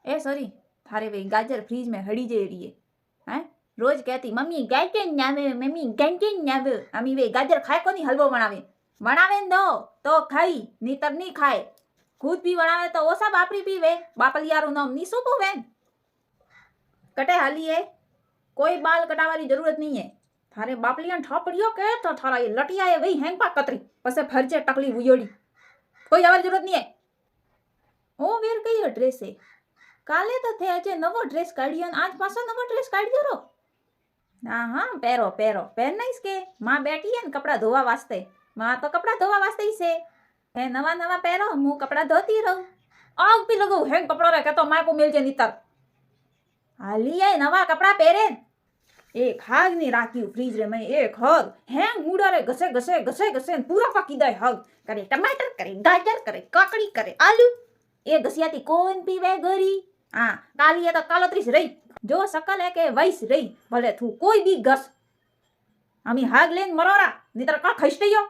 ए sorry थारे वे गाजर freeze में हड़ी जे रही है रोज कहती मम्मी गाजर नावे मम्मी गाजर नावे अमी वे गाजर खाए को नहीं हलवो बनावे बनावे दो तो खाई नीतर नहीं खाए खुद भी बनावे तो ओसा बापरी पीवे बापलियारू नाम नीसू पोवे कटे हाली है कोई बाल कटावारी जरूरत नहीं है थारे बापलिया ठोपड़ियो के तो थारा ये लटिया है वही हैंग पा कतरी पसे फरचे टकली उयोड़ी कोई आवारी जरूरत नहीं है ओ वेर कई ड्रेस है काले तो थे अजे नवो ड्रेस काढ़ियो आज पासो नवो ड्रेस काढ़ियो रो हाँ हाँ पहरो पहरो पहन नहीं इसके माँ बैठी है कपड़ा धोवा वास्ते माँ तो कपड़ा धोवा वास्ते ही से है नवा नवा पहरो मुँह कपड़ा धोती रहो आग भी लगो हैंग कपड़ा रखे तो माँ को मिल जाए नितर हाली है नवा कपड़ा पहरे एक हग नहीं राखी फ्रीज रे में एक हग हैंग मुड़ा रे घसे घसे घसे घसे पूरा पकी दे हग करे टमाटर करे गाजर करे काकड़ी करे आलू ए घसियाती कौन पीवे गरी हाँ काली है तो कालोत्रीस रही जो सकल है के वैस रही भले थू कोई भी घस हमी हग लेन मरोरा नितर का खइस यो